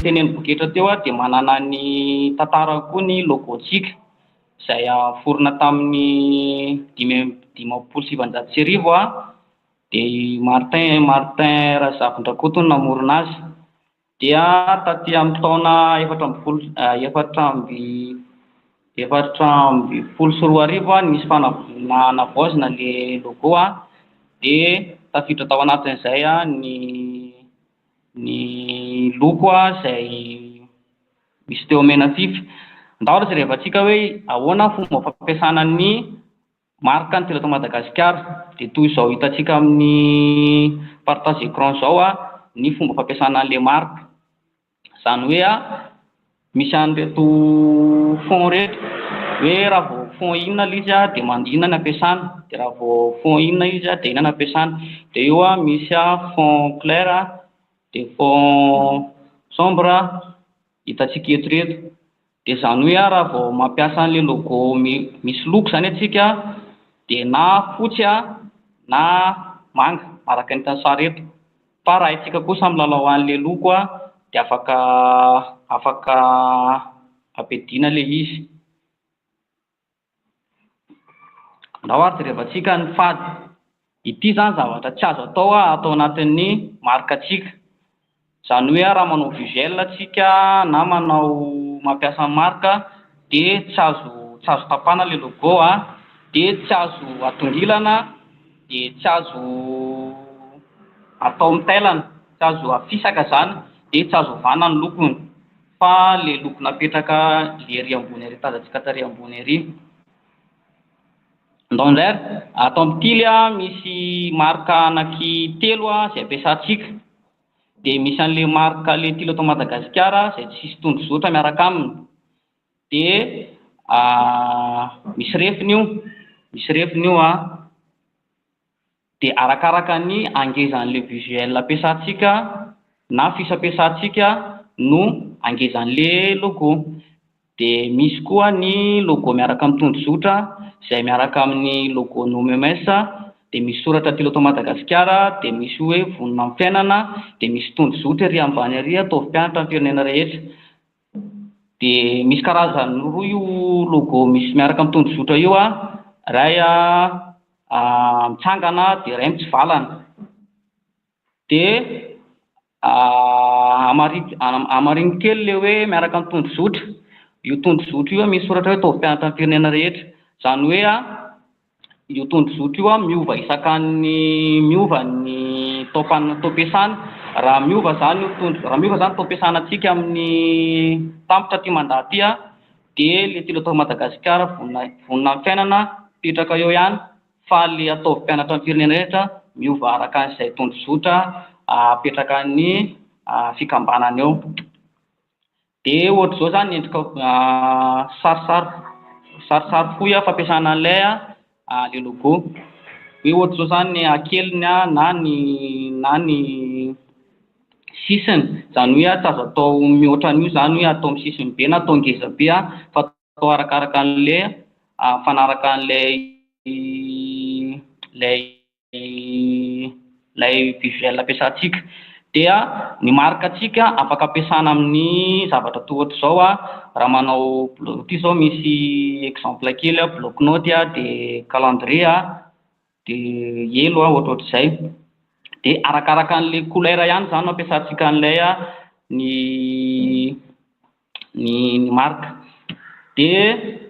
teneniny boketra teo dia manana ny tantara koa ny logotsika izay forona tamin'ny 1870 dia Martin Razavin-Drakoto no namorona azy. Dia taty amin'ny taona 420 nisy navaozina le logo dia tafiditra tao anatin'izay ny loko izay misy teo mena fify. Andao raha jerevantsika hoe ahoana fomba fampiasana ny marque ny teto Madagasikara dia toy izao hitantsika amin'ny partage écran izao ny fomba fampiasana an'ilay marque. Izany hoe misy an'ireto fond reto hoe raha vao fond inona ilay izy dia inona ny ampiasana, dia raha vao fond inona izy dia inona ny ampiasana. Dia io misy fond clair dia fond sombre hitantsika eto reto. Dia izany hoe raha vao mampiasa an'ilay logo misy loko izany atsika dia na fotsy na manga araka ny hitan'ny sary eto. Fa raha isika kosa amin'ny lalao an'ilay loko dia afaka ampiadiana ilay izy. Andao ary jerevantsika ny fady. Ity zany zavatra tsy azo atao anatin'ny marque-tsika. Izany hoe raha manao visuel tsika na mampiasa marque dia tsy azo tapana ilay logo dia tsy azo atongilana dia tsy azo atao mitailana, tsy azo afisaka zany dia tsy azo ovana ny lokony fa ilay loko napetraka ilay ery ambony ery tazantsika tary ambony ery. Andao indray ato amin'ny tily misy marque anaky telo izay ampiasantsika. Dia misy an'ilay marque ilay tily eto Madagasikara izay tsisy tondrozotra miaraka aminy. Dia misy refiny io dia arakaraka ny angezan'ilay visuel ampiasantsika na fiche ampiasantsika no angezan'ilay logo. Dia misy koa ny logo miaraka amin'ny tondrozotra izay miaraka amin'ny logo OMS dia misy soratra tilo eto Madagasikara dia misy hoe vonona amin'ny fiainana dia misy tondrozotra ery ambany ery ataovy mpianatra amin'ny firenena rehetra. Dia misy karazany roa io logo misy miaraka amin'ny tondrozotra io iray mitsangana dia iray mitsivalana. Dia hamariny kely ilay hoe miaraka amin'ny tondrozotra. Io tondrozotra io misy soratra hoe ataovy mpianatra amin'ny firenena rehetra. Izany hoe io tondrozotra io miova miova ny tao-piasana. Raha miova zany tao-piasanantsika amin'ny tampitra aty mandà aty dia ilay tilo eto Madagasikara vonona amin'ny fiainana petraka eo ihany, fa ilay ataovy mpianatra amin'ny firenena rehetra miova araka an'izay tondrozotra apetraka ny fikambanana eo. Dia ohatr'izao zany endrika sarisary fohy fampiasana an'ilay logo. Hoe ohatr'izao zany ny akeliny na ny sisiny, izany hoe tsy azo atao mihoatra an'io zany hoe atao amin'ny sisiny be na atao ngeza be fa atao arakaraka an'ilay mifanaraka an'ilay visuel ampiasantsika. Dia ny marque-tsika afaka ampiasana amin'ny zavatra toa ohatr'izao raha manao ity izao misy exemple kely bloc-note dia calendrier dia elo ohatrohatr'izay. Dia arakaraka an'ilay couleur ihany zany no ampiasantsika an'ilay ny marque. Dia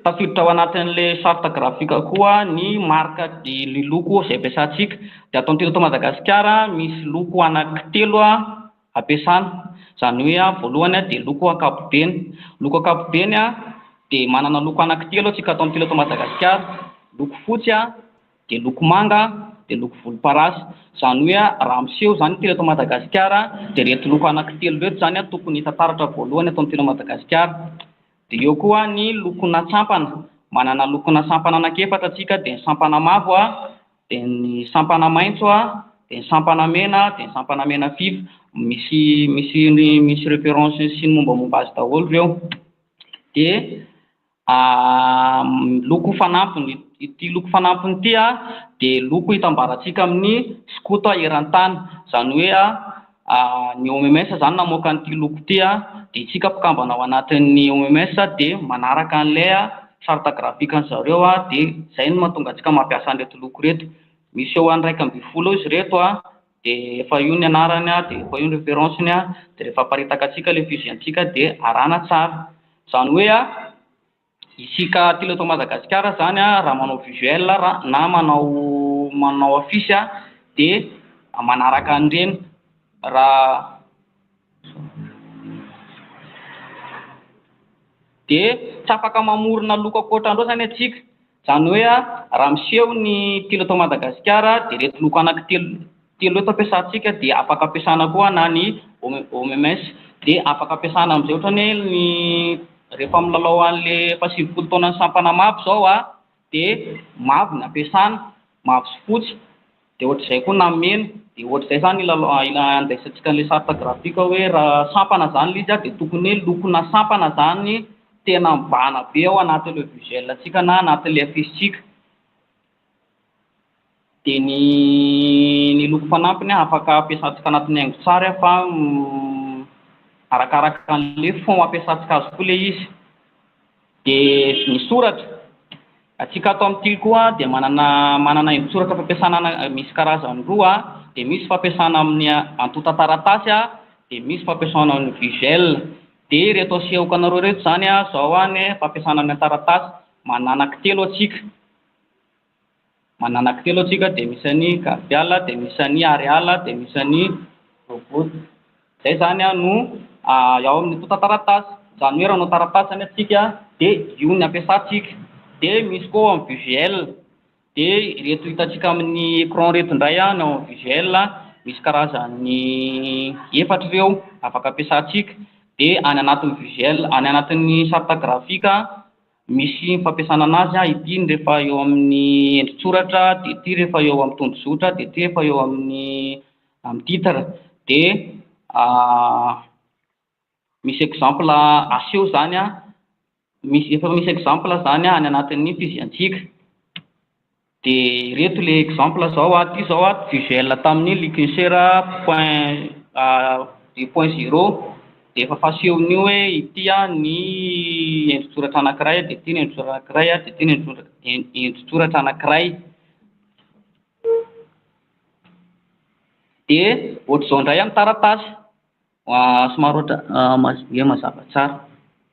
tafiditra ao anatin'ilay charte graphique koa ny marque ny loko izay ampiasantsika. Dia ato amin'ity eto Madagasikara misy loko anankitelo ampiasana. Izany hoe voalohany dia loko ankapobeny. Loko ankapobeny dia manana loko anankitelo atsika ato amin'ity eto Madagasikara. Loko fotsy dia loko manga dia loko volomparasy. Izany hoe raha miseho zany ity eto Madagasikara dia reto loko anankitelo reto zany tokony hitantaratra voalohany ato amin'ity Madagasikara. Dia eo koa ny lokona sampana. Manana lokona sampana anankiefatra atsika dia ny sampana mavo dia ny sampana maitso dia ny sampana mena dia ny sampana mena fify. Misy référence sy ny mombamomba azy daholo ireo. Dia loko fanampiny, ity loko fanampiny ity dia loko hitambarantsika amin'ny skoto eran-tany. Izany hoe ny OMS zany namoaka an'ity loko ity dia isika mpikambana ao anatin'ny OMS dia manaraka an'ilay charte graphique an'zareo dia izay no mahatonga antsika mampiasa an'ireto loko reto. Misy eo amin'ny 1 ambin'ny 10 izy reto dia efa io ny anarany dia efa io ny référenceny dia rehefa aparitaka antsika ilay fusion-tsika dia arahana tsara. Izany hoe isika aty eto Madagasikara zany raha manao visuel na manao affiche dia manaraka an'ireny. Raha dia tsy afaka mamorona loko ankoatran'ireo zany atsika, izany hoe raha miseho ny tilo eto Madagasikara dia reto loko anankitelo eto ampiasantsika dia afaka ampiasana koa na ny OMS, dia afaka ampiasana amin'izay ohatrany hoe ny rehefa milalao an'ilay efa 20 taona ny sampana mavo izao dia mavo ny ampiasana, mavo sy fotsy, dia ohatr'izay koa na mena, dia ohatr'izay zany andaisantsika an'ilay charte graphique hoe raha sampana zany ilay izy dia tokony hoe lokona sampana zany tena mibahana be ao anatin'ilay visuel-ntsika na anatin'ilay affiche-tsika. Dia ny loko fanampiny afaka ampiasantsika anatin'ny haingon-tsary fa arakaraka an'ilay fond ampiasantsika azy koa ilay izy. Dia ny soratra, atsika ato amin'ity koa dia manana haingon-tsoratra fampiasana misy karazany roa dia misy fampiasana amin'ny antota-taratasy dia misy fampiasana amin'ny visuel. Dia reto asehoko anareo reto zany izao ny fampiasana amin'ny taratasy, mananakitelo atsika dia misy ny gavial, dia misy ny arial, dia misy ny robot. Izay zany no ao amin'ny antota-taratasy. Izany hoe raha anao taratasy zany atsika dia io ny ampiasantsika. Dia misy koa amin'ny visuel, dia reto hitantsika amin'ny écran reto indray ny ao amin'ny visuel misy karazany 4 ireo afaka ampiasantsika. Dia any anatin'ny visuel, any anatin'ny charte graphique misy fampiasana anazy ity rehefa eo amin'ny endrin-tsoratra, dia ity rehefa eo amin'ny tondro-zotra, dia ity rehefa eo amin'ny titre. Dia misy exemple aseho zany efa misy exemple zany any anatin'ny fusion-tsika. Dia reto ilay exemple zao ity zao visuel tamin'ny Licknser .0 dia efa fasehon'io hoe ity ny endrin-tsoratra anankiray, dia ity ny endrin-tsoratra anankiray, dia ity ny endrin-tsoratra anankiray. Dia ohatr'izao indray amin'ny taratasy somary ohatra mazava tsara.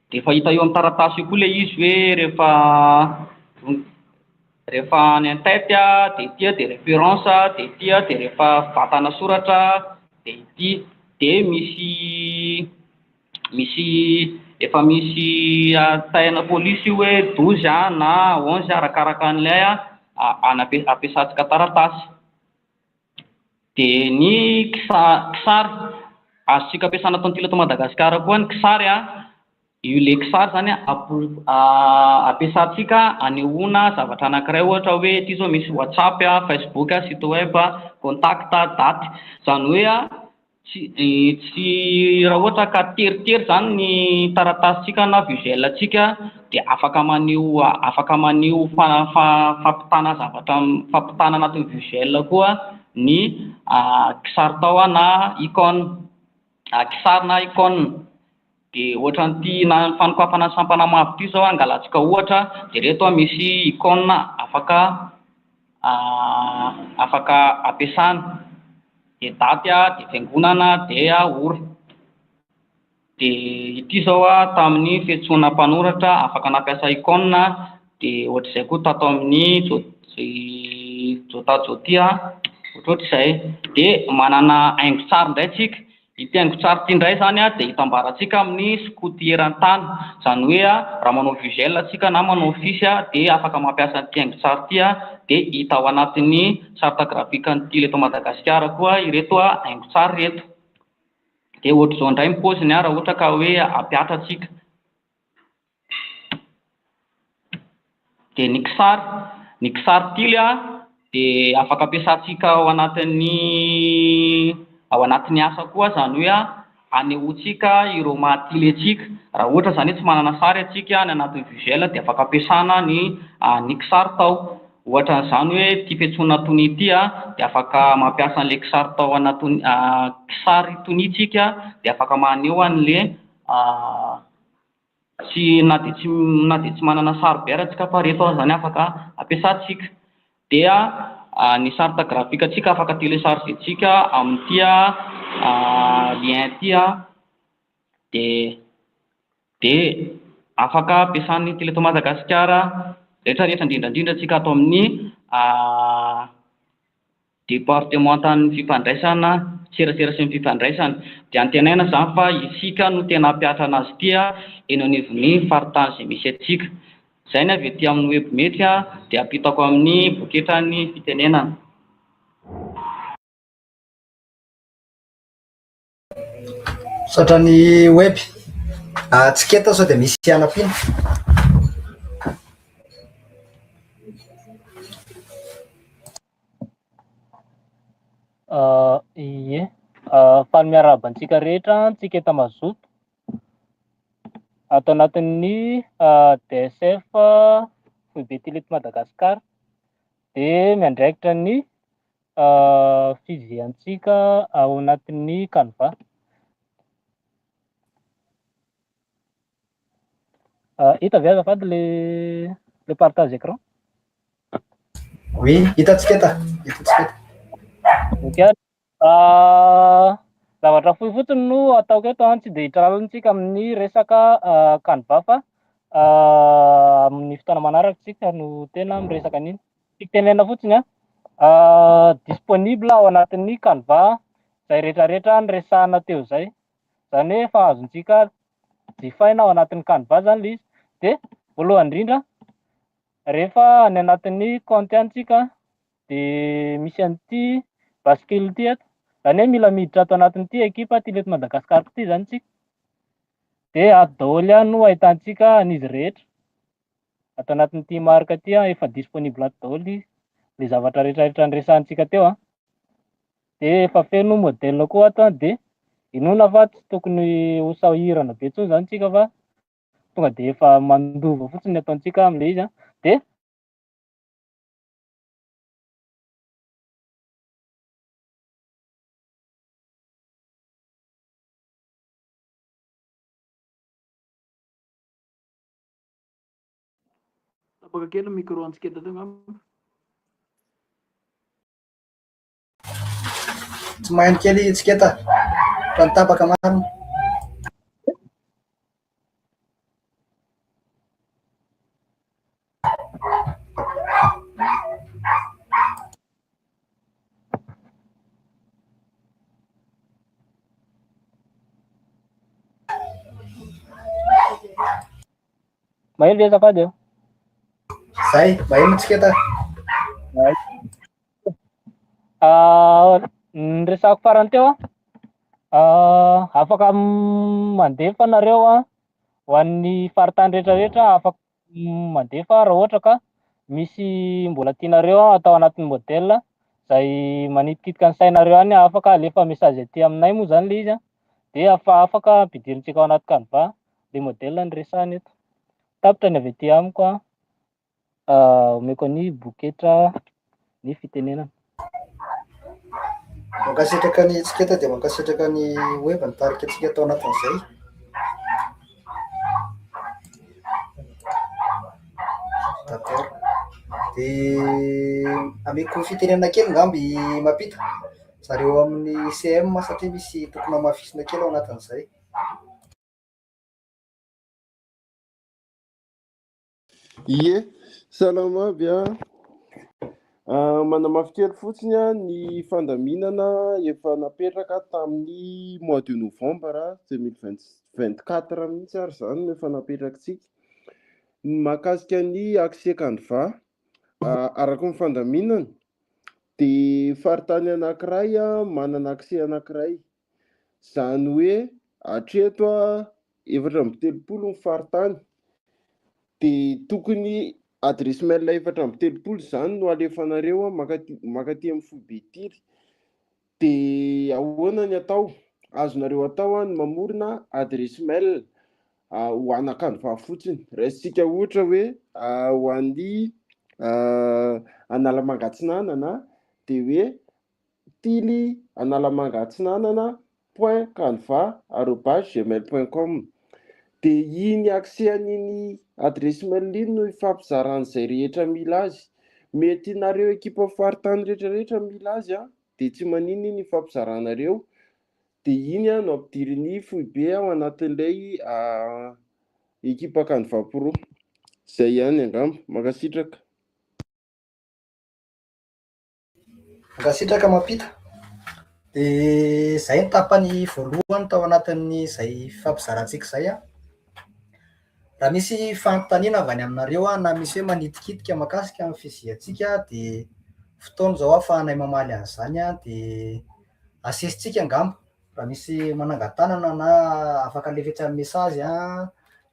Dia efa hita eo amin'ny taratasy io koa ilay izy hoe rehefa ny en-tête dia ity dia référence, dia ity dia rehefa vatana soratra, dia ity dia efa misy taina pôlisy hoe 12 na 11 arakaraka an'ilay ampiasantsika taratasy. Dia ny kisary azontsika ampiasana ato amin'ity eto Madagasikara koa ny kisary io ilay kisary zany ampiasantsika anehoana zavatra anankiray, ohatra hoe ity zao misy WhatsApp, Facebook, site web, contact, date. Izany hoe tsy raha ohatra ka teritery zany ny taratasintsika na visuel-ntsika dia afaka maneho fampitana zavatra, fampitana anatin'ny visuel koa ny kisary tao na icône, kisary na icône. Dia ohatran'ity na ny fanokafana ny sampana mavo ity zao angalantsika ohatra, dia reto misy icône afaka ampiasana. Dia daty, dia fiangonana, dia ora. Dia ity zao tamin'ny fiantsoana mpanoratra afaka nampiasa icône, dia ohatr'izay koa tato amin'ny jota ohatr'izay. Dia manana haingon-tsary indray tsika. Ity haingon-tsary ity indray zany dia hitambarantsika amin'ny sikoty eran-tany. Izany hoe raha manao visuel atsika na manao affiche dia afaka mampiasa ity haingon-tsary ity dia hita ao anatin'ny charte graphique an'ity eto Madagasikara koa ireto haingon-tsary reto. Dia ohatr'izao indray ny paoziny raha ohatra ka hoe hampiatra atsika. Dia ny kisary tily dia afaka ampiasantsika ao anatin'ny asa koa, izany hoe anehoantsika ireo mahatily antsika. Raha ohatra zany hoe tsy manana sary atsika ny anatin'ny visuel dia afaka ampiasana ny kisary tao. Ohatra n'izany hoe ity fiantsoana tonia ity dia afaka mampiasa an'ilay kisary tao anatin'ny kisary tonia tsika dia afaka maneho an'ilay tsy na dia tsy manana sary be ary antsika fa reto zany afaka ampiasantsika. Dia ny sarta grafikatsika afaka téléchargentsika amin'ity lien ity dia afaka ampiasan'ny Télé Madagasikara rehetrarehetra, indrindrandrindra antsika ato amin'ny départementan'ny fifandraisana, serasera sy ny fifandraisana. Dia antenaina zany fa isika no tena hampiatra anazy ity eny anivon'ny faritany izay misy antsika. Izay ny avy ety amin'ny webmety dia ampitako amin'ny boketra ny fitenenana. Misaotra ny web tsiketa sao dia misy anapina. Ie, faly miarabantsika rehetra tsika eto Mazoto ato anatin'ny DSF Foibe Télé Madagasikara dia miandraikitra ny fijehantsika ao anatin'ny Canva. Hita ve azafady le partage écran? Oui, hitantsika eta. Ok. Zavatra fohy fotsiny no ataoko eto, tsy dia hitralantsika amin'ny resaka Canva fa amin'ny fotoana manaraka tsika no tena miresaka an'iny. Tiako tenena fotsiny disponible ao anatin'ny Canva izay rehetrarehetra niresahana teo izay. Izany hoe efa azontsika jifaina ao anatin'ny Canva zany le izy. Dia voalohany indrindra, rehefa any anatin'ny compte antsika dia misy an'ity bascule ity eto, izany hoe mila miditra ato anatin'ity ekipa Télé Madagasikara ity zany tsika. Dia ato daholo no ahitantsika an'izy rehetra ato anatin'ity marika ity efa disponible ato daholo izy, le zavatra rehetrarehetra niresahantsika teo dia efa feno modèle koa ato dia inona fa tsy tokony ho sahirana be intsony zany tsika fa tonga dia efa mandova fotsiny ataontsika amin'ilay izy dia tapaka kely micro antsika eto tsy mahay kely tsiketa fa nitapaka marina. maheno ve azafady eo? Zay, maheno tsiketa. Niresahako farany teo afaka mandefa nareo ho an'ny faritany rehetrarehetra, afaka mandefa raha ohatra ka misy mbola tianareo atao anatin'ny modèle izay manitikitika ny sainareo any, afaka alefa message aty aminay moa zany le izy dia afaka ampidirintsika ao anaty Canva le modèle niresahana eto. Tapitra ny avy aty amiko omeko ny boketra ny fitenenana. Mankasitraka ny tsiketa dia mankasitraka ny web nitarika antsika atao anatin'izay. D'accord. Dia ameko fitenenana kely ngamby mampita zareo amin'ny CM satria misy tokony hamafisina kely ao anatin'izay. Ie, salama aby manamafy kely fotsiny ny fandaminana efa napetraka tamin'ny mois de novembre 2024 mihitsy ary zany no efa napetrakantsika mahakasika ny accès Canva. Araka ny fandaminana dia faritany anankiray manana accès anankiray, izany hoe hatreto 430 ny faritany dia tokony adresy mail 430 zany no alefanareo makaty amin'ny Foibe Tily. Dia ahoana ny atao? Azonareo atao ny mamorona adresy mail ho ana Canva fotsiny. Raisitsika ohatra hoe ho an'ny Analamangatsinanana dia hoe tily analamangatsinanana.canva@gmail.com. dia iny accès an'iny adresy mail iny no ifampizaran'izay rehetra mila azy. Mety nareo ekipa faritany rehetrarehetra mila azy dia tsy manino iny ifampizaranareo, dia iny no ampidiriny foibe ao anatin'ilay ekipa Canva Pro. Zay ihany angamba. Mankasitraka. Mankasitraka mampita. Dia zay ny tapany voalohany tao anatin'ny izay fampizarantsika izay raha misy fanontaniana avy any aminareo na misy hoe manidikitika mahakasika amin'ny fiziantsika dia fotoana zao ahafahanay mamaly an'izany dia asesitsika angamba raha misy manangan-tanana na afaka alefetsy amin'ny mesazy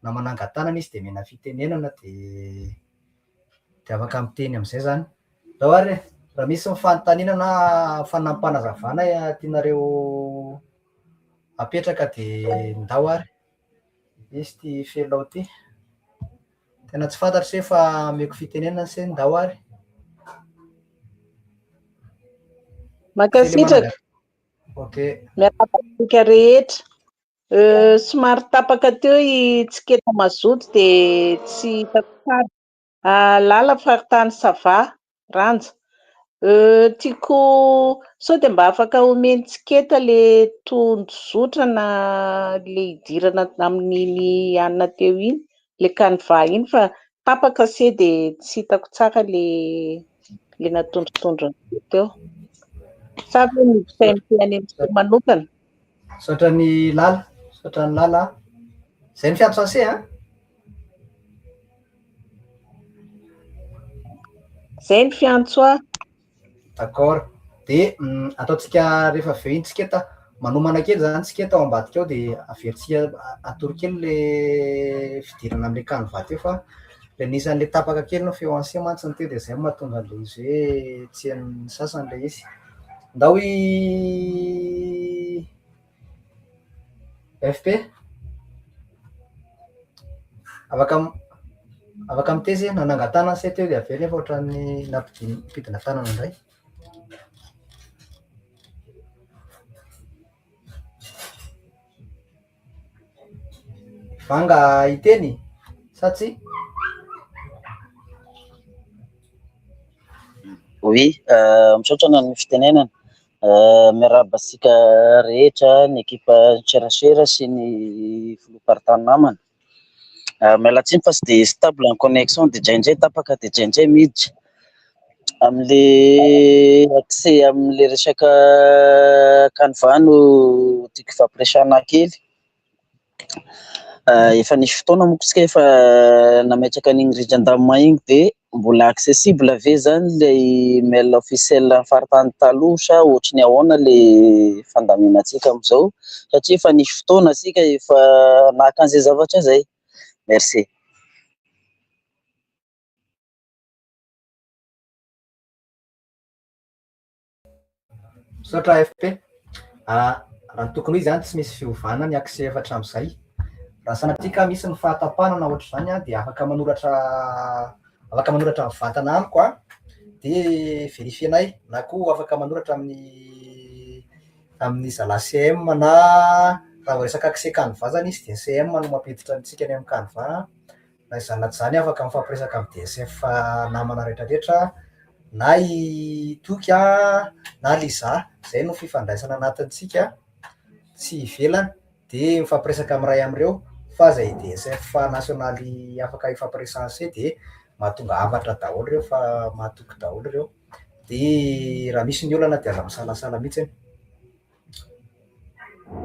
na manangan-tanana izy dia mena fitenenana dia afaka miteny amin'izay zany. Ohatra raha misy fanontaniana na fanampanazavana tianareo apetraka dia ndao ary izy ty felao ty tena tsy fantatry hoe fa meko fitenenana se ndao ary. Mankasitraka. Okay. Miarabasika rehetra. Somary tapaka teo itsiketa mazoto dia tsy hitako tsara. Lala faritany Sava Ranja. Tiako sao dia mba afaka omeny tsiketa le tondrozotra na le idirana amin'iny anona teo iny, le Canva iny fa tapaka se dia tsy hitako tsara le natondrotondrona teo. Sabe ny fisain'ny manokana. Saotra ny lala. Zay ny fianto sase Zay ny fiantso aho. D'accord. Dia ataontsika rehefa avy eo iny tsiketa manomana kely zany tsiketa ao ambadika ao dia averitsika atoro kely le fidirana amin'le Canva teo fa le nisan'le tapaka kely no feo anse mantsiny teo dia zay mahatonga an'le izy hoe tsy hain'ny sasany le izy. Ndao FP afaka miteza nanangan-tanana se teo dia aveo nefa ohatran'ny nampidina tanana indray. Vanga iteny sa tsy? Oui, misaotra ny fitenenana. Miarabasika rehetra ny ekipa Tserasera sy ny filoha-paritany namana. Miala tsiny fa tsy dia stable ny connexion dia draindray tapaka dia draindray miditra. Amin'le accès amin'le resaka Canva no tiako fampiresahana kely. Efa nisy fotoana moa tsika efa nametraka an'iny rindran-damina iny dia mbola accessible ve zany ilay mail officiel faritany taloha sa ohatry ny ahoana le fandaminantsika amin'izao satria efa nisy fotoana tsika efa naka an'izay zavatra zay. Merci. Misaotra FP. Raha tokony izy zany tsy misy fiovana ny accès efa hatramin'izay. Raha sanatria ka misy ny fahatapana na ohatra izany dia afaka manoratra amin'ny vatana amiko dia verifienay na koa afaka manoratra amin'ny zala CM na raha resaka accès Canva zany izy dia CM no mampiditra antsika any amin'ny Canva na izany na tsy izany afaka mifampiresaka amin'ny DSF namana rehetrarehetra na itoky na liza. Zay no fifandraisana anatintsika tsy ivelany dia mifampiresaka amin'ny ray amin'ireo fa zay DSF nasionaly afaka ifampiresahana se dia mahatonga avatra daholo ireo fa mahatoky daholo ireo dia raha misy ny olana dia aza misalasala mihitsy.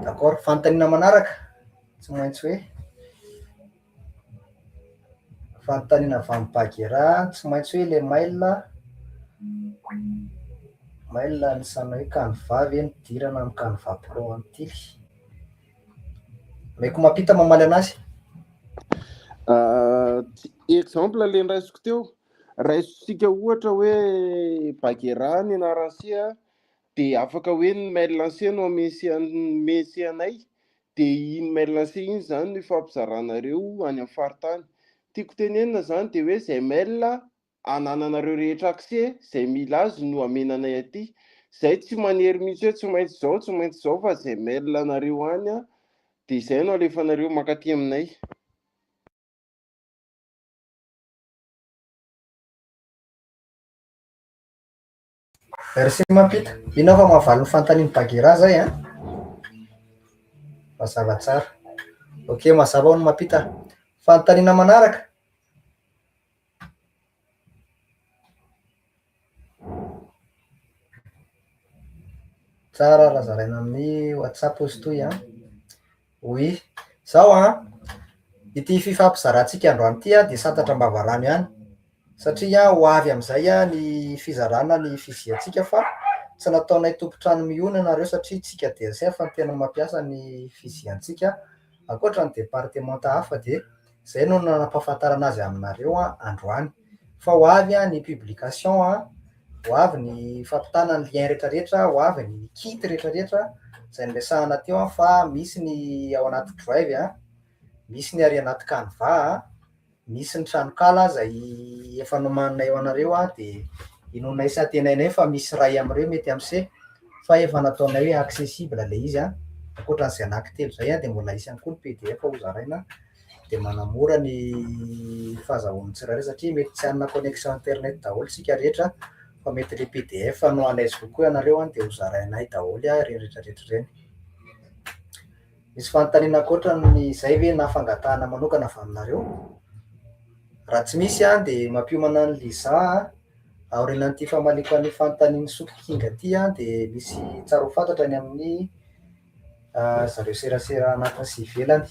D'accord. Fanontaniana manaraka tsy maintsy hoe fanontaniana avy amin'ny Bagera tsy maintsy hoe le mail anisana hoe Canva ve nidirana amin'ny Canva Pro antily. Meko mampita mamaly anazy. Exemple le raisiko teo, raisitsika ohatra hoe Bagera ny anaran'sia dia afaka hoe ny mail ansia no mesy anay dia iny mail ansia iny zany no ifampizaranareo any amin'ny faritany. Tiako tenenina zany dia hoe zay mail anananareo rehetra accès zay mila azy no amenanay aty. Zay tsy manery mihitsy hoe tsy maintsy zao fa zay mail anareo any dia izay no alefanareo makaty aminay. Merci mampita. Ino fa mahavaly ny fanontaniany Bagira zay a? Mazava tsara. Ok, mazava ho ny mampita. Fanontaniana manaraka. Tsara lazaraina amin'ny WhatsApp izy toy a. Oui, zao a, ity fifampizarantsika androany ity a de santatra Mbavarano ihany. Satria ho avy amin'izay a ny fizarana ny fiziantsika fa tsy nataonay tompontrano mihona nareo satria tsika DSF no tena mampiasa ny fiziantsika ankoatra ny departemanta hafa de zay no nanam-pahafantarana azy aminareo a androany. Fa ho avy a ny publication a, ho avy ny fampitana ny lien rehetrarehetra, ho avy ny kit rehetrarehetra zay niresahana teo a, fa misy ny ao anaty drive a, misy ny ary anaty Canva a, misy ny tranokala zay efa nomaninay eo anareo a, de inonay sy antenainay fa misy ray amreo mety amse fa efa nataonay hoe accessible le izy a, ankoatran'izay anankitelo zay a, de mbola isy ihany koa ny PDF ho zaraina de manamora ny fahazahoan'ny tsirairay satria mety tsy hanana connexion internet daholo sika rehetra fa mety le PDF no alaizy kokoa ianareo a de ho zarainay daholo a reny rehetrarehetra reny. Misy fanontaniana ankoatra ny zay ve na fangatahana manokana avy aminareo? Raha tsy misy a de mampiomana ny Liza aorinan'ity famaliko ny fanontaniany Sokikinga ty a, de misy tsara ho fantatra ny amin'ny zareo serasera anatiny sy ivelany.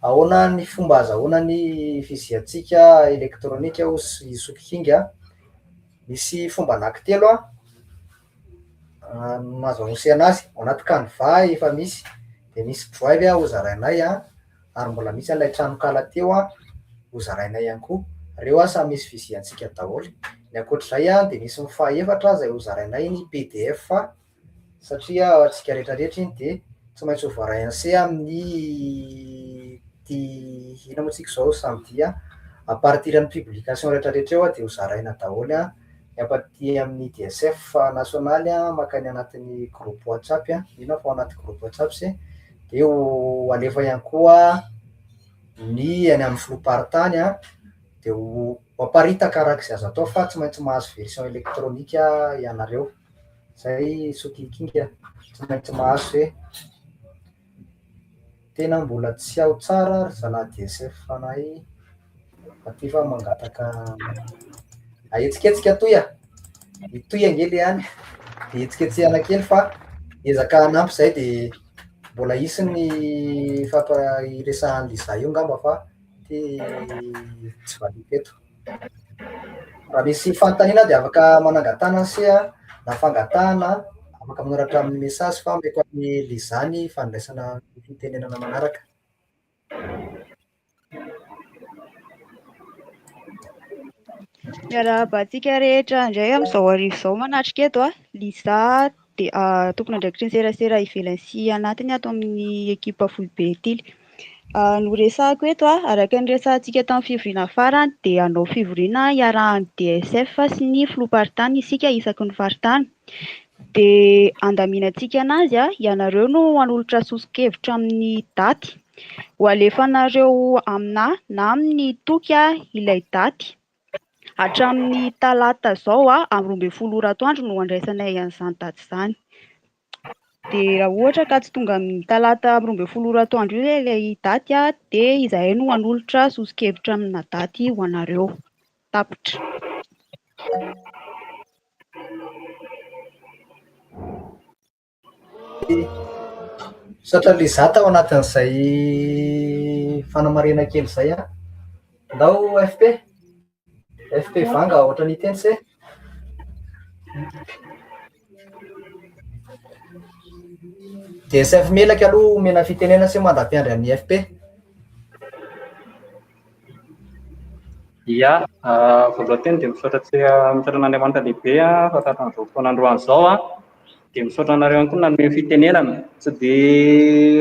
Ahoana ny fomba azahoana ny fiziantsika elektronika ho Sokikinga? Misy fomba anankitelo a no azo anosy anazy. Ao anaty Canva efa misy, de misy drive ho zarainay a, ary mbola misy an'ilay tranokala teo a ho zarainay ihany koa. Reo a samy misy fiziantsika daholo. Ny ankoatr'izay a de misy ny fahaefatra zay ho zarainay ny PDF satria antsika rehetrarehetra iny de tsy maintsy ho varay anse amin'ny ina moa tsika zao samedi a, à partir ny publication rehetrarehetra eo a de ho zaraina daholo a, ampaty amin'ny DSF nasionaly a makany anatin'ny groupe WhatsApp a, ino fa ao anaty groupe WhatsApp se, de ho alefa ihany koa ny any amin'ny filoparitany a, de ho aparitaka arak'izay azo atao fa tsy maintsy mahazo version elektronika ianareo. Zay Sokikinga, tsy maintsy mahazo ze. Tena mbola tsy aho tsara ry zalahy DSF fanay aty fa mangataka etsiketsika toy a, itoy angely ihany de etsiketsehana kely fa ezaka hanampy zay de mbola isy ny fampiresahan'ny Liza io ngamba fa tsy valiko eto. Raha misy fanontaniana de afaka manangatana se a, na fangatahana afaka manoratra amin'ny message fa meko amin'ny Liza ny fandraisana fitenenana manaraka. Miarabantsika rehetra indray amin'izao arivo izao manatrika eto a, Liza de tompona andraikitry ny serasera ivelany sy anatiny ato amin'ny ekipa Foibe Tily. No resahako eto a, araka ny resahantsika tamin'ny fivoriana farany de hanao fivoriana iarahan'ny DSF sy ny filoparitany isika isaky ny faritany. De andaminantsika anazy a, ianareo no hanolotra sosokevitra amin'ny daty, ho alefanareo amina na amin'ny toky a ilay daty. Hatramin'ny talata zao a, amin'ny 12 oratoandro no andraisanay an'izany daty izany. De raha ohatra ka tsy tonga amin'ny talata amin'ny 12 oratoandro io ilay daty a, de izahay no hanolotra sosokevitra amina daty ho anareo. Tapitra. Satra Liza tao anatin'izay fanamarena kely zay a, ndao FP vanga ohatra ny teny se. DSF melaka aloha mena fitenena se mandra-piandry amin'ny FP. Ia, voalohany de misaotra Andriamanitra lehibe fa tatan'izao fotoana androany zao a, de misaotra anareo ihany koa nanome fitenenana, tsy de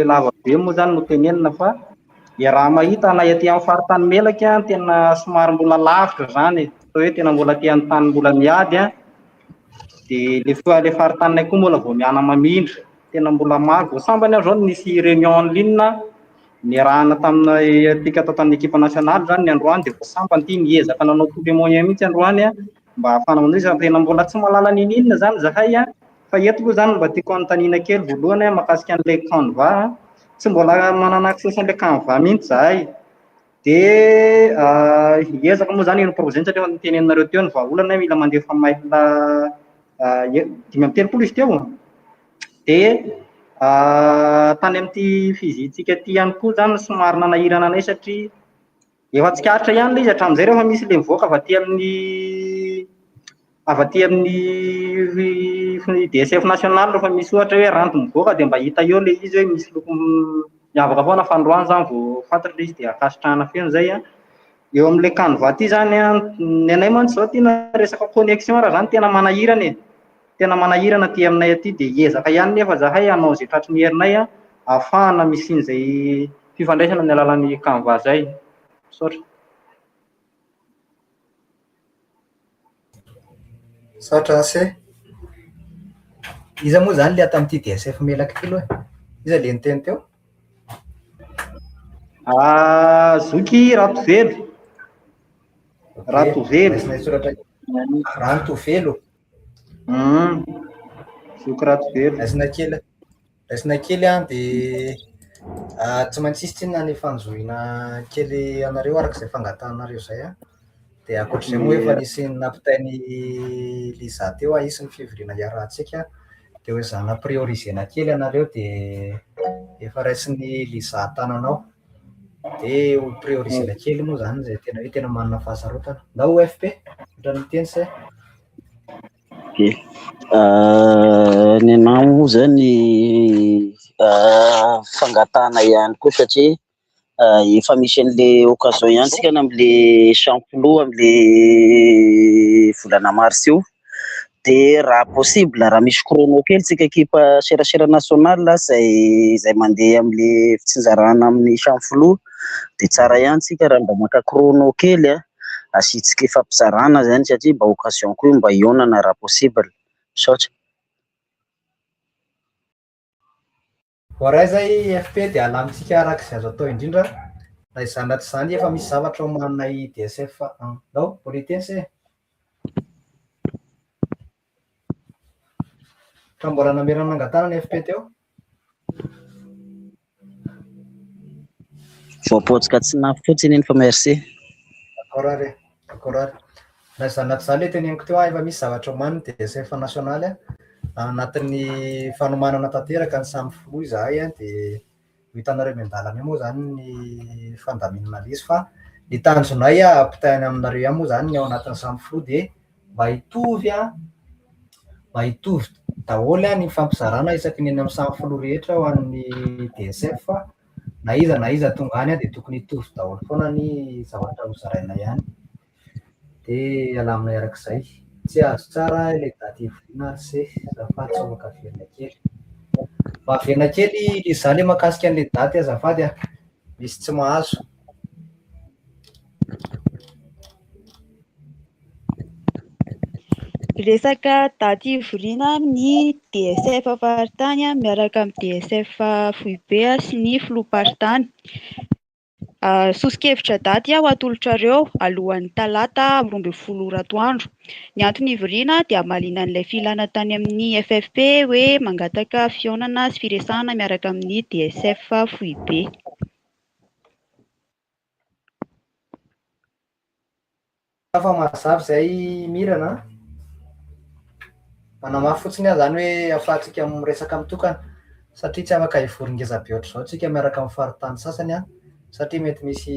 lava be moa zany no tenenana fa raha mahita na aty amin'ny faritany melaka tena somary mbola lavitra zany, hoe tena mbola aty amin'ny tany mbola miady a, de le faritanay koa mbola vao miana mamindra, tena mbola maro. Sambany aho zao nisy réunion en ligne niarahana taminay atika tao tamin'ny ekipa nasionaly zany ny androany, de vao sambany ty niezaka nanao tous les moyens mihitsy androany a mba ahafahana manao izy tena mbola tsy mahalala ninina zany zahay fa eto aloha zany mba tiako anontaniana kely voalohany mahakasika an'ilay Canva tsy mbola manana accès an'ilay Canva mihitsy zahay de hiezaka moa zany ino projet satria nitenenareo teo ny vahaolana mila mandefa mail 5 izy teo de tany amin'ity fizintsika ty ihany koa zany somary nanahirana anay satria efa tsikaritra ihany ilay izy hatramin'izay rehefa misy ilay mivoaka avy aty amin'ny DSF national rehefa misy ohatra hoe ranto mivoaka de mba hita eo ilay izy hoe misy loko miavaka foana fandroany zany vao fantatra ilay izy de akasitrahana feno zay eo amin'ilay Canva ty zany ny anay mantsy zao tiana resaka connexion raha zany tena manahirana tena manahirana ty aminay aty de hiezaka ihany nefa zahay hanao zay tratry ny herinay ahafahana misin'izay fifandraisana amin'ny alalan'ny Canva zay saotra Saotra se iza moa zany le ata amin'ity DSF melaka ty loha iza le niteny teo Zoky Ratovelo Ratovelo Ratovelo Zoky Ratovelo raisina kely de tsy maintsy izy tsinona ny fanjoina kely anareo arak'izay fangatanareo zay de akoatr'izay moa efa nisy nampitainy Liza teo isan'ny fivoriana iarahantsika de hoe zana priorisena kely anareo de efa raisin'ny Liza tananao de ho priorisena kely moa zany zay tena hoe tena manana fahasarotana na OFP ohatran'ny teny se ny anao moa zany fangatana ihany koa satria efa misy an'le occasion ihany tsika am'le champlo am'le volana mars io de raha possible raha misy chrono kely tsika ekipa serasera national zay mandeha am'le fitsinjarana amin'ny champlo de tsara ihany tsika raha mba maka chrono kely asitsika fampizarana zany satria mba occasion koa mba ionana raha possible saotra voaray zay FP de alamitsika arak'izay azo atao indrindra na izany tsy zany efa misy zavatra omanay DSF nao politeny se ka mbola namerana nangatana ny FP teo voapotsika tsy nafy fotsiny iny fa merci d'accord ary na izany tsy zany le teneniko teo efa misy zavatra omaniny DSF national anatin'ny fanomanana tanteraka ny samy filoha izahay de hitanareo miandalana moa zany ny fandaminana izy fa ny tanjonay ampitainy aminareo ihany moa zany ny ao anatin'ny samy filoha de mba hitovy daholo ny fampizarana isaky ny eny amin'ny samy filoha rehetra ho an'ny DSF fa na iza tonga any de tokony hitovy daholo foana ny zavatra hozaraina ihany de alaminay arak'izay tsy azo tsara ilay daty ivoriana se azafady sao makaverina kely mahaverina kely izany le makasika an'ilay daty azafady misy tsy mahazo resaka daty ivoriana amin'ny DSF faritany miaraka amin'ny DSF foibe sy ny filoha-paritany sosikevitra daty ho atolotrareo alohan'ny talata 12 ratoandro ny antony ivoriana dia malina an'ilay filana tany amin'ny FFP hoe mangataka fionana sy firesahana miaraka amin'ny DSF foibe fa mazavy zay mirana manamafy fotsiny zany hoe ahafahantsika miresaka mitokana satria tsy afaka hivoringeza be ohatr'izao tsika miaraka amin'ny faritany sasany satria mety misy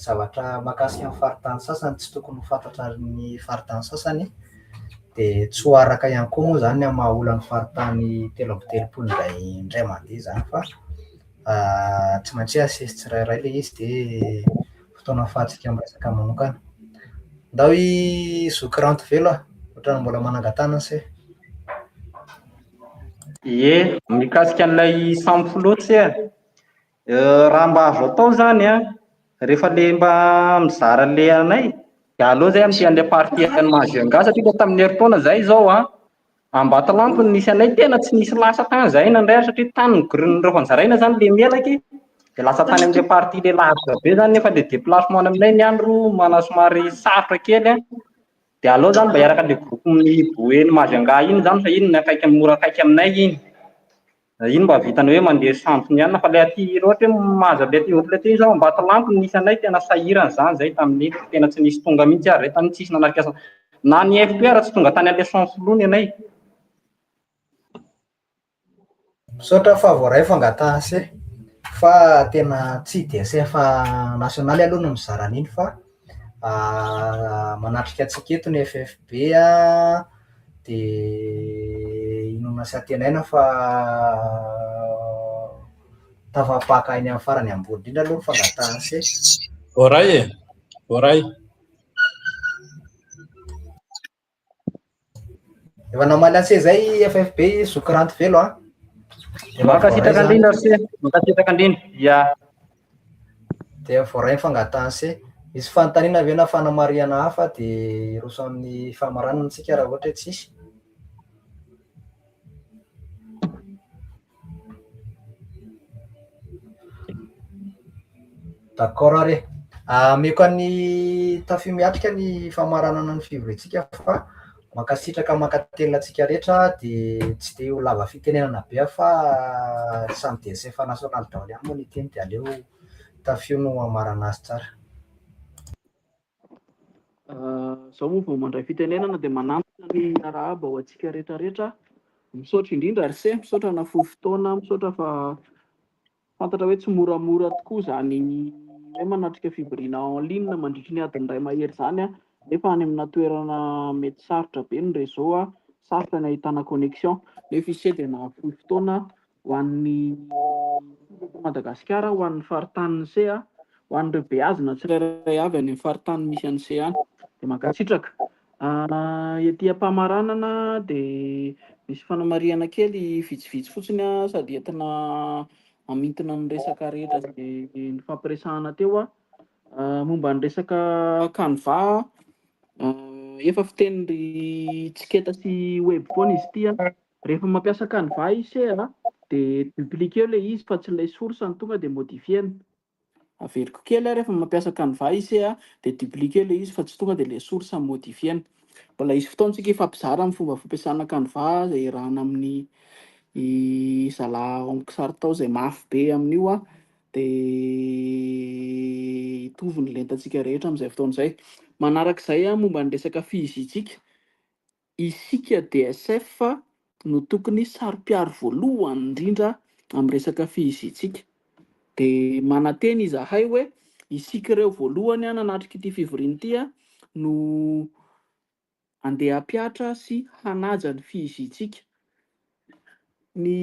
zavatra makasika amin'ny faritany sasany tsy tokony ho fantatra ny faritany sasany de tsy ho araka ihany koa moa zany amin'ny mahaolan'ny faritany 3 indray mandeha zany fa tsy maintsy asesy tsirairay le izy de fotoana ahafahantsika miresaka manokana ndao i Zoky Ratovelo ohatrany mbola manangatana se mikasika an'ilay samy filotsy raha mba azo atao zany rehefa le mba mizara le anay de aleo zay amty an'le parti an'ny Majunga satria le tamin'ny herintaona zay zao Ambatolampy ny nisy anay tena tsy nisy lasa tany zay nandray satria tany rehefa nizaraina zany le melaky de lasa tany amin'le parti le lavitra be zany nefa le déplacement aminay ny andro mana somary sarotra kely dia aleo zany mba hiaraka an'ilay groupe Boeny Majunga iny zany fa iny ny akaiky mora akaiky aminay iny. Iny mba vitany hoe mandeha centre ihany fa ilay aty ohatra hoe mahazo ilay aty ohatra ilay aty zao Ambatolampy nisy anay tena sahirana zany zay tamin'ny tena tsy nisy tonga mihitsy ary tany tsisy nanakasa na ny FPR tsy tonga tany l'essence lony anay. Misaotra fa voaray fangatahana se fa tena tsy DSF nasionaly aloha no mizara an'iny fa manatrika antsika eto ny FFB de inona sy antenaina fa tafapaka eny amin'ny farany ambony indrindra aloha ny fangatahana se. Voaray. Efa namaly anse zay FFB zokiranty velo Makasitraka andrindra se, makasitraka andrindra. Ya. Dia voaray fangatahana se. Misy fanontaniana ve na fanamariana hafa de roso amin'ny famaranana antsika raha ohatra tsisy. D'accord are. Meko an'ny tafio miatrika ny famaranana ny fivorintsika fa makasitraka makatelina antsika rehetra de tsy de ho lava fitenenana be fa samy DSF nasionaly daholo ihany moa ny teny de aleo tafio no hamarana azy tsara. Zaho moa vao mandray fitenenana dia manantona ny arahaba ho antsika rehetrarehetra. Misaotra indrindra ary se, misaotra na fohy fotoana, misaotra fa fantatra hoe tsy moramora tokoa zany hoe manatrika fivoriana en ligne mandritra ny adiny iray mahery zany nefa any amina toerana mety sarotra be ny réseau sarotra ny ahitana connexion nefa isy dia na fohy fotoana ho an'ny Madagasikara, ho an'ny faritanin'ny se ho an'ireo beazina tsirairay avy any amin'ny faritany misy an'se any dia mankasitraka. Etỳ am-pamaranana dia misy fanamariana kely vitsivitsy fotsiny sady entina amintona ny resaka rehetra izay nifampiresahana teo momba ny resaka canva efa fitenin'ny tsiketa sy web foana izy ity rehefa mampiasa canva izy se dia dupliquer ilay izy fa tsy ilay source ny tonga dia modifiena. Averiko kely rehefa mampiasa canva izy se dia dupliquer ilay izy fa tsy tonga dia ilay source modifiena. Mbola isy fotoantsika ifampizara amin'ny fomba fampiasana canva izay rahana amin'ny zala ombikisary tao izay mafy be amin'io dia hitovy ny lentantsika rehetra amin'izay fotoana izay. Manarak'izay momba ny resaka fihizintsika, isika DSF no tokony saro-piaro voalohany indrindra amin'ny resaka fihizintsika. Dia mananteny izahay hoe isika ireo voalohany nanatrika ity fivoriana ity no andeha hampiatra sy hanaja ny fihizintsika. Ny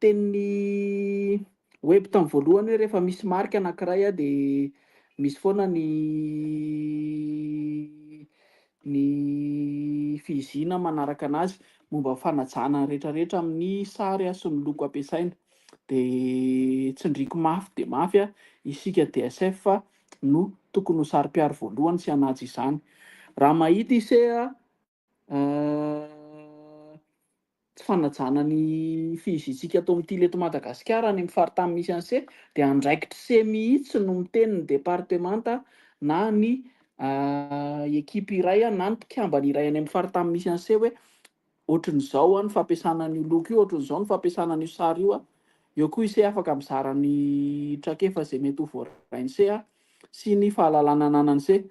tenin'ny web tamin'ny voalohany hoe rehefa misy marika anankiray dia misy foana ny fihizina manaraka anazy momba fanajana rehetrarehetra amin'ny sary sy ny loko ampiasaina. Dia tsindriako mafy dia mafy isika DSF no tokony ho saro-piaro voalohany sy hanaja izany. Raha mahita isika tsy fanajana ny fihizintsika atao amin'ity leto Madagasikara any amin'ny faritany misy an'se dia andraikitra se mihitsy no miteny ny departemanta na ny ekipy iray na ny mpikambana iray any amin'ny faritany misy an'se hoe ohatran'izao ny fampiasana ny loko io, ohatran'izao ny fampiasana ny sary io eo koa ise afaka mizara ny trakefa izay mety ho voarain'se sy ny fahalalana ananan'se.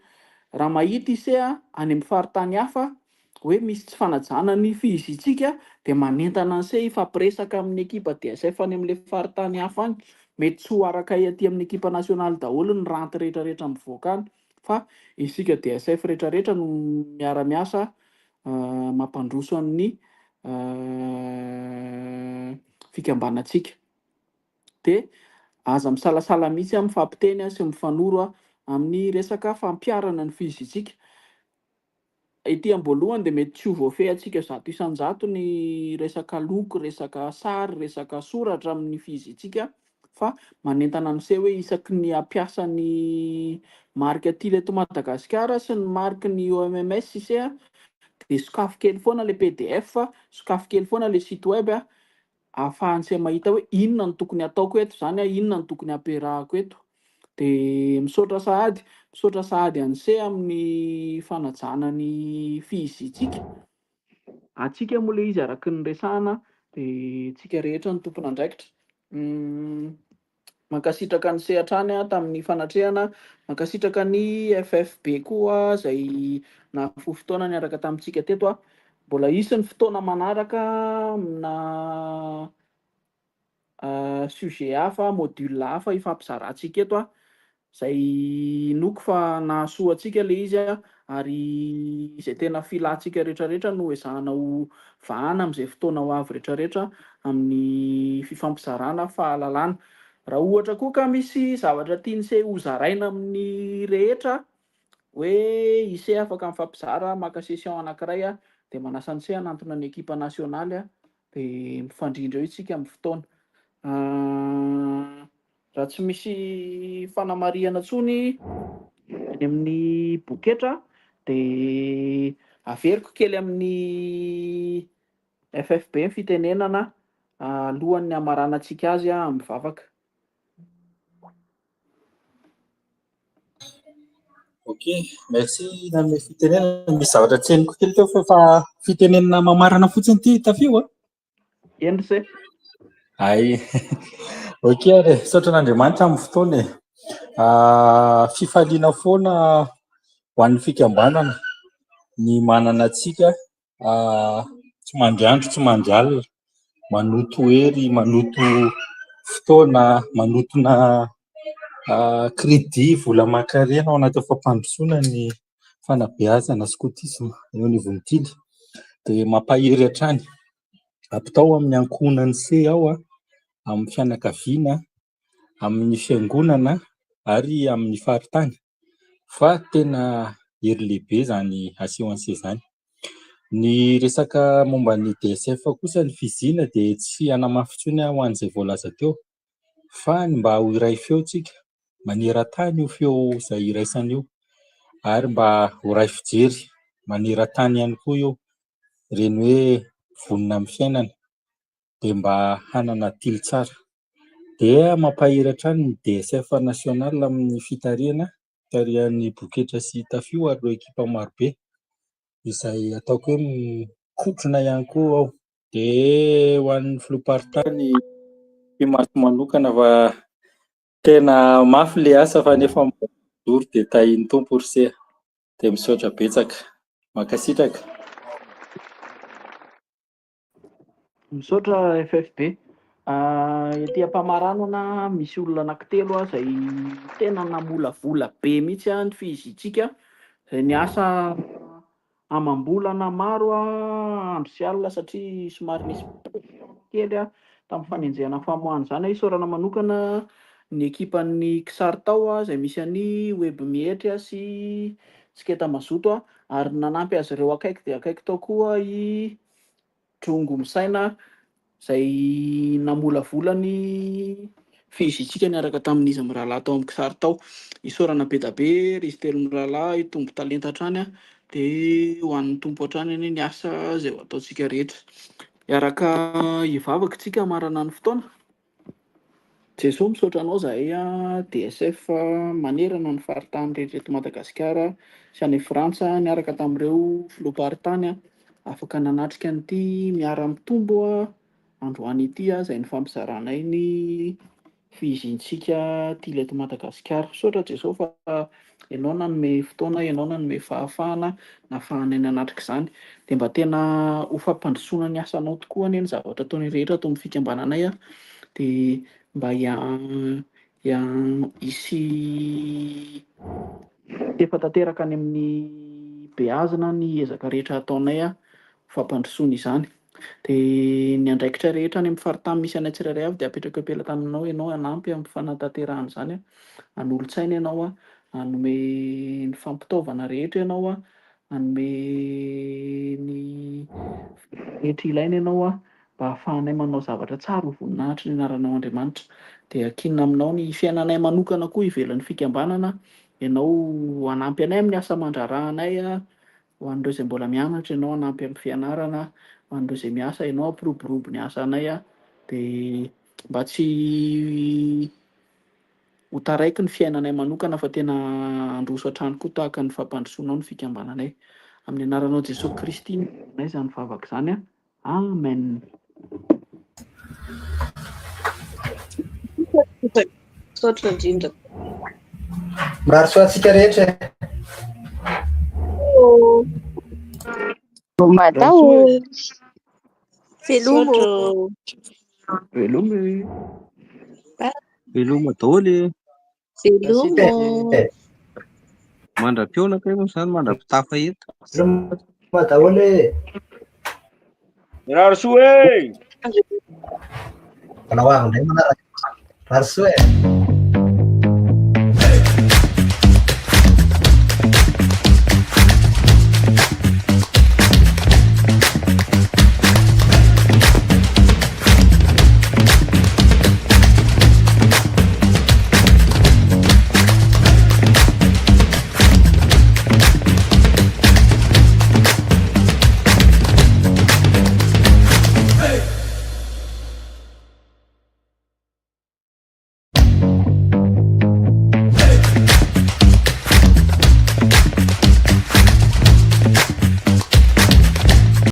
Raha mahita ise any amin'ny faritany hafa hoe misy tsy fanajana ny fihizintsika dia manentana an'se ifampiresaka amin'ny ekipa DSF any amin'ilay faritany hafa any. Mety tsy ho araka aty amin'ny ekipa nasionaly daholo ny ranty rehetrarehetra mivoaka any fa isika DSF rehetrarehetra no miara-miasa mampandroso amin'ny fikambanantsika. Dia aza misalasala mihitsy mifampiteny sy mifanoro amin'ny resaka fampiarana ny fihizintsika. Ety am-boalohany dia mety tsy ho voafehintsika zato isan-jato ny resaka loko, resaka sary, resaka soratra amin'ny fihizintsika fa manentana an'se hoe isaky ny hampiasa ny marika aty leto Madagasikara sy ny marika ny OMMS ise dia sokafo kely foana ilay PDF, sokafo kely foana ilay site web ahafahantsika mahita hoe inona no tokony ataoko eto izany, inona no tokony ampiarahako eto. Dia misaotra sahady misaotra sahady an'izay amin'ny fanajana ny fihizitsika. Atsika moa ilay izy araky ny resahana dia tsika rehetra ny tompona andraikitra. Mankasitraka ny sehatrany tamin'ny fanatrehana, mankasitraka ny FFB koa izay nahafohy fotoana niaraka tamintsika teto mbola hisy ny fotoana manaraka na sujet hafa, module hafa ifampizarantsika eto izay noko fa nahasoa antsika le izy ary izay tena filantsika rehetrarehetra no ezahana ho vahana amin'izay fotoana ho avy rehetrarehetra amin'ny fifampizarana fahalalana. Raha ohatra koa ka misy zavatra tian'isay ho zaraina amin'ny rehetra hoe isay afaka mifampizara maka session anankiray dia manasa an'isay hanantona ny ekipa nasionaly dia mifandrindra eo isika amin'ny fotoana. Raha tsy misy fanamarihana intsony any amin'ny boketra dia averiko kely amin'ny FFB ny fitenenana alohan'ny hamaranantsika azy amin'ny vavaka. Ok, merci nanome fitenenana. Misy zavatra tseniko kely teo fa fitenenana mamarana fotsiny ty tafio Eny zay. Ay, ok ary misaotra an'Andriamanitra amin'ny fotoana e. Fifaliana foana ho an'ny fikambanana ny manana antsika tsy mandriandro tsy mandry alina, manoto hery, manoto fotoana, manotona crédit, vola aman-karena ao anaty fampandrosoana ny fanabeazana scotisme eo anivonitily dia mampahery hatrany. Ampitao amin'ny ankohonan'ny se ao amin'ny fianakaviana, amin'ny fiangonana ary amin'ny faritany fa tena hery lehibe zany aseho an'se zany. Ny resaka momba ny DSF kosa ny fizina dia tsy hanamafy intsony ho an'izay voalaza teo fa ny mba ho iray feo tsika, maneran-tany io feo izay iraisana io ary mba ho ray fijery maneran-tany ihany koa io ireny hoe vonona amin'ny fiainana dia mba hanana tily tsara. Dia mampahery hatrany ny DSF national amin'ny fitarihan'ny boketra sy tafio ary ireo ekipa marobe izay ataoko hoe mikotrona ihany koa ao. Dia ho an'ny filoparitany himaso manokana fa tena mafy le asa fa nefa doro dia tahin'ny tompo rosea dia misaotra betsaka, mankasitraka. Misaotra FFB. Ety am-pamaranana misy olona anankitelo izay tena namolavola be mihitsy ny fihizitsika izay niasa amam-bolana maro andro sy alina satria somary nisy kely tamin'ny fanenjehana famoahana izany. Isaorana manokana ny ekipan'ny Kisaritao izay misy an'ny Web Mietra sy Tsiketa Mazoto ary nanampy azy ireo akaiky dia akaiky tao koa i Drongo Misaina izay namolavola ny fihizitsika niaraka tamin'izy Mirahalahy tao amin'ny Kisaritao. Isaorana be da be Rizy Telo Mirahalahy hitombo talenta hatrany dia ho an'ny tompo hatrany anie ny asa izay ho ataontsika rehetra. Hiaraka hivavaka isika marana ny fotoana. Jesosy misaotra anao zahay DSF manerana ny faritany rehetra eto Madagasikara sy any Frantsa niaraka tamin'ireo filoparitany afaka nanatrika an'ity miara-mitombo androany ity izay nifampizarana ny fihizintsika tily eto Madagasikara. Misaotra Jesosy fa ianao nanome fotoana, ianao nanome fahafahana nahafahanay nanatrika izany dia mba tena ho fampandrosoana ny asanao tokoa anie ny zavatra ataonay rehetra ato amin'ny fikambananay dia mba hisy efa tanteraka any amin'ny beazina ny ezaka rehetra ataonay ho fampandrosoana izany. Dia ny andraikitra rehetra any amin'ny faritany misy anay tsirairay avy dia apetraka am-pelatananao ianao hanampy amin'ny fanatanterahana izany, hanolo-tsaina ianao, hanome ny fampitaovana rehetra ianao, hanome ny rehetra ilaina ianao mba hahafahanay manao zavatra tsara ho voninahitry ny anaranao Andriamanitra. Dia akinona aminao ny fiainanay manokana koa ivelan'ny fikambanana, ianao hanampy anay amin'ny asa aman-drarahanay, ho an'ireo izay mbola mianatra ianao hanampy amin'ny fianarana, ho an'ireo izay miasa ianao hampiroborobo ny asanay dia mba tsy ho taraiky ny fiainanay manokana fa tena androso hatrany koa tahaka ny fampandrosoanao ny fikambananay. Amin'ny anaranao Jesosy Kristy nay izany vavaka izany a. Amen. Sotra indrindra. Mirary soa antsika rehetra. Matao velomo. Velomo. Velomo daholo. Velomo. Mandra-piona kay moa izany mandra-pitafa eto. Velomo daholo e. Mirary soa e. Manao avy indray manaraka. Mirary soa e.